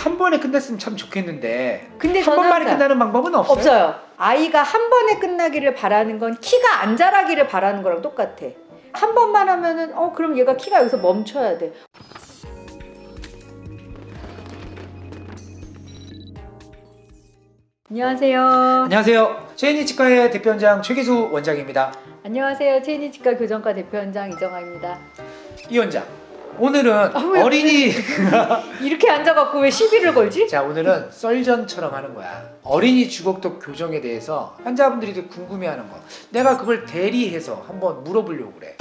한 번에 끝냈으면 참 좋겠는데 근데 한 저는 번만에 끝나는 방법은 없어요? 없어요. 아이가 한 번에 끝나기를 바라는 건 키가 안 자라기를 바라는 거랑 똑같아. 한 번만 하면은 그럼 얘가 키가 여기서 멈춰야 돼. 안녕하세요. 안녕하세요. 최인희 치과의 대표원장 최기수 원장입니다. 안녕하세요. 체인이 치과 교정과 대표원장 이정아입니다. 이 원장, 오늘은 왜 어린이 이렇게 앉아갖고 왜 시비를 걸지? 자, 오늘은 썰전처럼 하는 거야. 어린이 주걱턱 교정에 대해서 환자분들이 되게 궁금해하는 거, 내가 그걸 대리해서 한번 물어보려고 그래.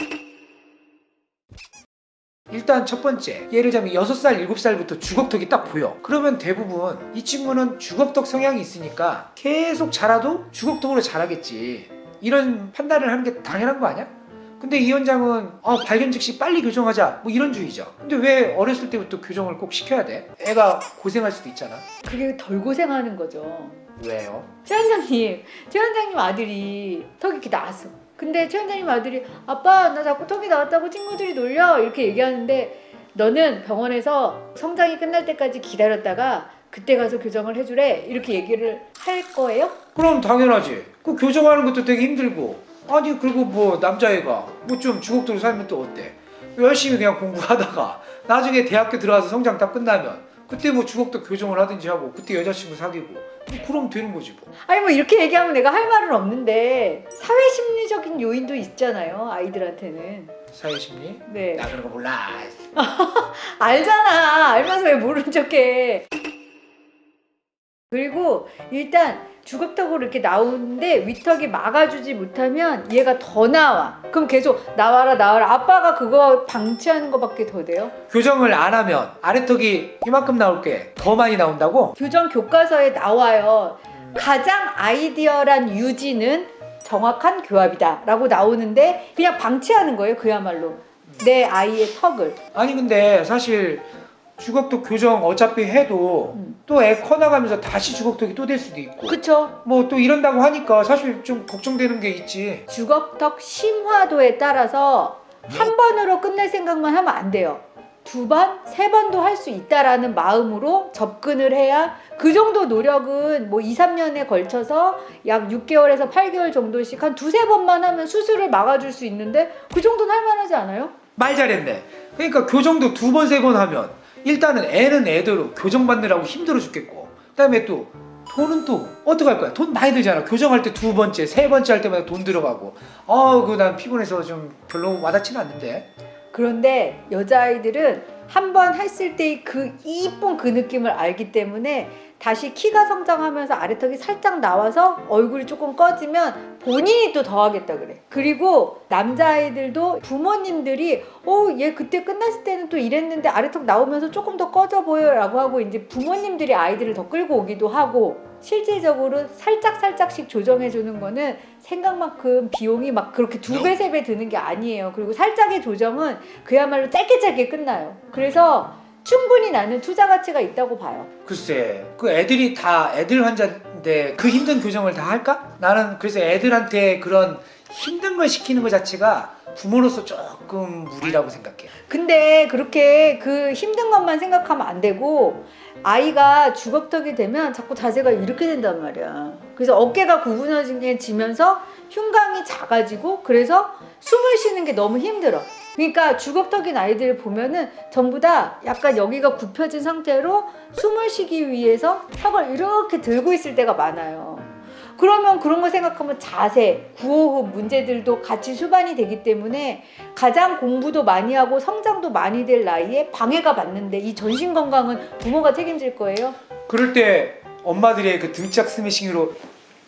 일단 첫 번째, 예를 들자면 6살, 7살부터 주걱턱이 딱 보여. 그러면 대부분 이 친구는 주걱턱 성향이 있으니까 계속 자라도 주걱턱으로 자라겠지, 이런 판단을 하는 게 당연한 거 아니야? 근데 이 원장은 발견 즉시 빨리 교정하자, 뭐 이런 주의죠. 근데 왜 어렸을 때부터 교정을 꼭 시켜야 돼? 애가 고생할 수도 있잖아. 그게 덜 고생하는 거죠. 왜요? 최 원장님 아들이 턱이 이렇게 나왔어. 근데 최 원장님 아들이 아빠 나 자꾸 턱이 나왔다고 친구들이 놀려 이렇게 얘기하는데, 너는 병원에서 성장이 끝날 때까지 기다렸다가 그때 가서 교정을 해주래 이렇게 얘기를 할 거예요? 그럼 당연하지. 그 교정하는 것도 되게 힘들고, 아니 그리고 뭐 남자애가 뭐 좀 주걱턱으로 살면 또 어때? 열심히 그냥 공부하다가 나중에 대학교 들어가서 성장 다 끝나면 그때 뭐 주걱턱 교정을 하든지 하고 그때 여자친구 사귀고 뭐 그럼 되는 거지 뭐. 아니 뭐 이렇게 얘기하면 내가 할 말은 없는데 사회 심리적인 요인도 있잖아요, 아이들한테는. 사회심리? 네. 나 그런 거 몰라. 알잖아. 알면서 왜 모르는 척해. 그리고 일단 주걱턱으로 이렇게 나오는데 윗턱이 막아주지 못하면 얘가 더 나와. 그럼 계속 나와라 아빠가 그거 방치하는 거밖에 더 돼요? 교정을 안 하면 아래턱이 이만큼 나올 게 더 많이 나온다고? 교정 교과서에 나와요. 가장 아이디어란 유지는 정확한 교합이다 라고 나오는데 그냥 방치하는 거예요, 그야말로. 내 아이의 턱을. 아니 근데 사실 주걱턱 교정 어차피 해도 또 애 커나가면서 다시 주걱턱이 또 될 수도 있고, 그쵸? 뭐 또 이런다고 하니까 사실 좀 걱정되는 게 있지. 주걱턱 심화도에 따라서 한 번으로 끝낼 생각만 하면 안 돼요. 2번, 3번도 할 수 있다라는 마음으로 접근을 해야, 그 정도 노력은 뭐 2, 3년에 걸쳐서 약 6개월에서 8개월 정도씩 한 2, 3번만 하면 수술을 막아줄 수 있는데 그 정도는 할만하지 않아요? 말 잘했네. 그러니까 교정도 2번, 3번 하면 일단은 애는 애대로 교정받느라고 힘들어 죽겠고, 그다음에 또 돈은 또 어떡할 거야? 돈 많이 들잖아. 교정할 때 2번째, 3번째 할 때마다 돈 들어가고. 그거 난 피곤해서 좀 별로 와닿지는 않는데. 그런데 여자아이들은 한 번 했을 때 그 이쁜 그 느낌을 알기 때문에 다시 키가 성장하면서 아래턱이 살짝 나와서 얼굴이 조금 꺼지면 본인이 또 더 하겠다 그래. 그리고 남자아이들도 부모님들이 얘 그때 끝났을 때는 또 이랬는데 아래턱 나오면서 조금 더 꺼져 보여 라고 하고 이제 부모님들이 아이들을 더 끌고 오기도 하고, 실질적으로 살짝씩 조정해 주는 거는 생각만큼 비용이 막 그렇게 2배, 3배 드는 게 아니에요. 그리고 살짝의 조정은 그야말로 짧게 끝나요. 그래서 충분히 나는 투자 가치가 있다고 봐요. 글쎄, 그 애들이 다 애들 환자인데 그 힘든 교정을 다 할까? 나는 그래서 애들한테 그런 힘든 걸 시키는 것 자체가 부모로서 조금 무리라고 생각해. 근데 그렇게 그 힘든 것만 생각하면 안 되고, 아이가 주걱턱이 되면 자꾸 자세가 이렇게 된단 말이야. 그래서 어깨가 구부러지면서 흉곽이 작아지고, 그래서 숨을 쉬는 게 너무 힘들어. 그러니까 주걱턱인 아이들 보면은 전부 다 약간 여기가 굽혀진 상태로 숨을 쉬기 위해서 턱을 이렇게 들고 있을 때가 많아요. 그러면 그런 거 생각하면 자세, 구호흡 문제들도 같이 수반이 되기 때문에 가장 공부도 많이 하고 성장도 많이 될 나이에 방해가 받는데, 이 전신 건강은 부모가 책임질 거예요. 그럴 때 엄마들의 그 등짝 스매싱으로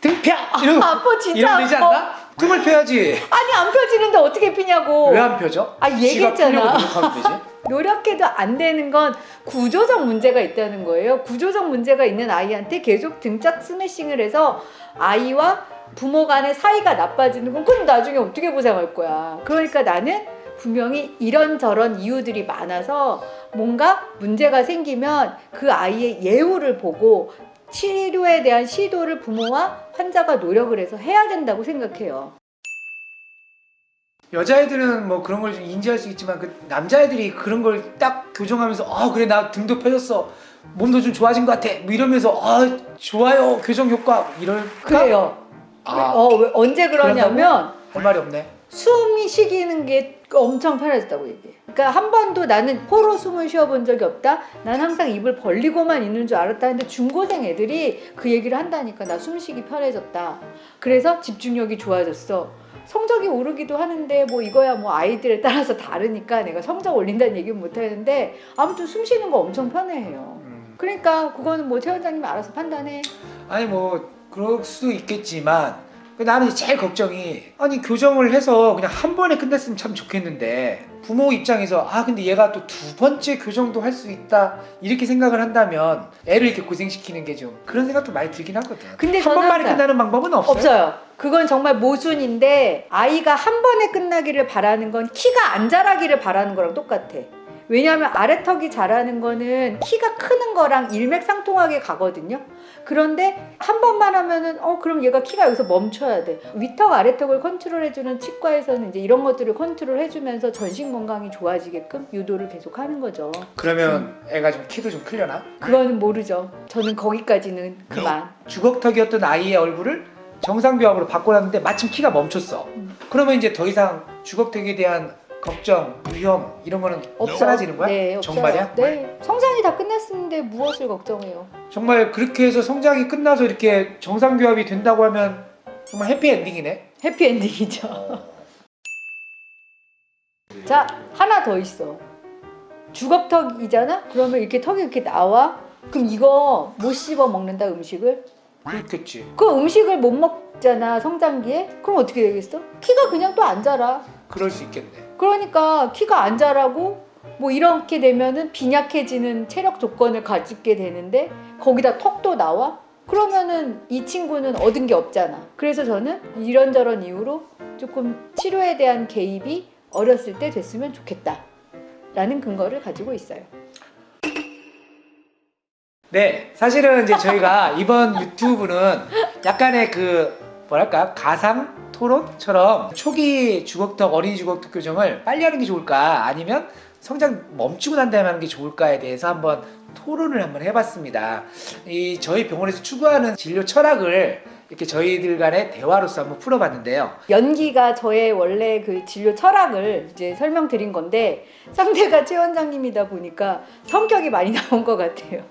등펴! 아파 진짜 이러면 되지 않나? 등을 펴야지. 아니 안 펴지는데 어떻게 피냐고. 왜 안 펴져? 얘기했잖아. 지가 펴려고 노력하면 되지. 노력해도 안 되는 건 구조적 문제가 있다는 거예요. 구조적 문제가 있는 아이한테 계속 등짝 스매싱을 해서 아이와 부모 간의 사이가 나빠지는 건 그럼 나중에 어떻게 보상할 거야. 그러니까 나는 분명히 이런저런 이유들이 많아서 뭔가 문제가 생기면 그 아이의 예후를 보고 치료에 대한 시도를 부모와 환자가 노력을 해서 해야 된다고 생각해요. 여자애들은 뭐 그런 걸 좀 인지할 수 있지만 그 남자애들이 그런 걸 딱 교정하면서 그래 나 등도 펴졌어 몸도 좀 좋아진 것 같아. 뭐 이러면서 좋아요 교정 효과 이럴까? 그래요. 왜 언제 그러냐면 할 말이 없네. 숨이 쉬기는 게 엄청 편해졌다고 얘기해. 그러니까 한 번도 나는 코로 숨을 쉬어본 적이 없다. 난 항상 입을 벌리고만 있는 줄 알았다. 근데 중고생 애들이 그 얘기를 한다니까. 나 숨쉬기 편해졌다. 그래서 집중력이 좋아졌어. 성적이 오르기도 하는데 뭐 이거야 뭐 아이들에 따라서 다르니까 내가 성적 올린다는 얘기는 못하는데 아무튼 숨 쉬는 거 엄청 편해해요. 그러니까 그거는 뭐 최 원장님이 알아서 판단해. 아니 뭐 그럴 수도 있겠지만 나는 제일 걱정이 아니 교정을 해서 그냥 한 번에 끝냈으면 참 좋겠는데 부모 입장에서 근데 얘가 또 두 번째 교정도 할 수 있다 이렇게 생각을 한다면 애를 이렇게 고생시키는 게 좀 그런 생각도 많이 들긴 하거든. 근데 한 번만에 끝나는 방법은 없어요? 없어요. 그건 정말 모순인데 아이가 한 번에 끝나기를 바라는 건 키가 안 자라기를 바라는 거랑 똑같아. 왜냐하면 아래턱이 자라는 거는 키가 크는 거랑 일맥상통하게 가거든요. 그런데 한 번만 하면은 그럼 얘가 키가 여기서 멈춰야 돼. 위턱 아래턱을 컨트롤해주는 치과에서는 이제 이런 것들을 컨트롤해주면서 전신 건강이 좋아지게끔 유도를 계속 하는 거죠. 그러면 애가 좀 키도 좀 크려나? 그거는 모르죠. 저는 거기까지는 그만. 주걱턱이었던 아이의 얼굴을 정상비합으로 바꿔놨는데 마침 키가 멈췄어. 그러면 이제 더 이상 주걱턱에 대한 걱정, 위험 이런 거는 사라지는 거야? 네, 없어요. 정말이야? 네. 성장이 다 끝났는데 무엇을 걱정해요? 정말 그렇게 해서 성장이 끝나서 이렇게 정상교합이 된다고 하면 정말 해피엔딩이네? 해피엔딩이죠. 자, 하나 더 있어. 주걱턱이잖아? 그러면 이렇게 턱이 이렇게 나와? 그럼 이거 못 씹어 먹는다, 음식을? 그렇겠지. 그 음식을 못 먹잖아, 성장기에? 그럼 어떻게 되겠어? 키가 그냥 또 안 자라. 그럴 수 있겠네. 그러니까 키가 안 자라고 뭐 이렇게 되면은 빈약해지는 체력 조건을 가지게 되는데 거기다 턱도 나와? 그러면은 이 친구는 얻은 게 없잖아. 그래서 저는 이런저런 이유로 조금 치료에 대한 개입이 어렸을 때 됐으면 좋겠다 라는 근거를 가지고 있어요. 네, 사실은 이제 저희가 이번 유튜브는 약간의 뭐랄까 가상 토론처럼 초기 주걱턱 어린이 주걱턱 교정을 빨리 하는 게 좋을까 아니면 성장 멈추고 난 다음에 하는 게 좋을까에 대해서 한번 토론을 한번 해봤습니다. 저희 병원에서 추구하는 진료 철학을 이렇게 저희들 간의 대화로서 한번 풀어봤는데요. 연기가 저의 원래 그 진료 철학을 이제 설명드린 건데 상대가 최 원장님이다 보니까 성격이 많이 나온 것 같아요.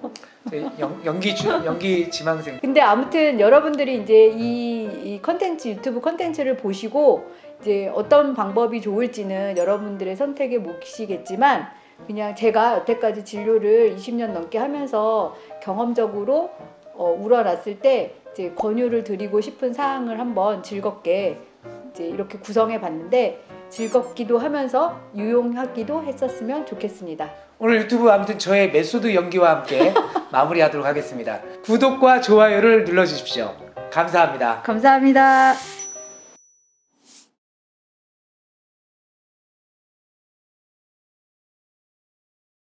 연기 지망생. 근데 아무튼 여러분들이 이제 이 컨텐츠 유튜브 컨텐츠를 보시고 이제 어떤 방법이 좋을지는 여러분들의 선택에 몫이겠지만 그냥 제가 여태까지 진료를 20년 넘게 하면서 경험적으로 우러났을 때 이제 권유를 드리고 싶은 사항을 한번 즐겁게 이제 이렇게 구성해 봤는데 즐겁기도 하면서 유용하기도 했었으면 좋겠습니다. 오늘 유튜브 아무튼 저의 메소드 연기와 함께 마무리하도록 하겠습니다. 구독과 좋아요를 눌러주십시오. 감사합니다. 감사합니다.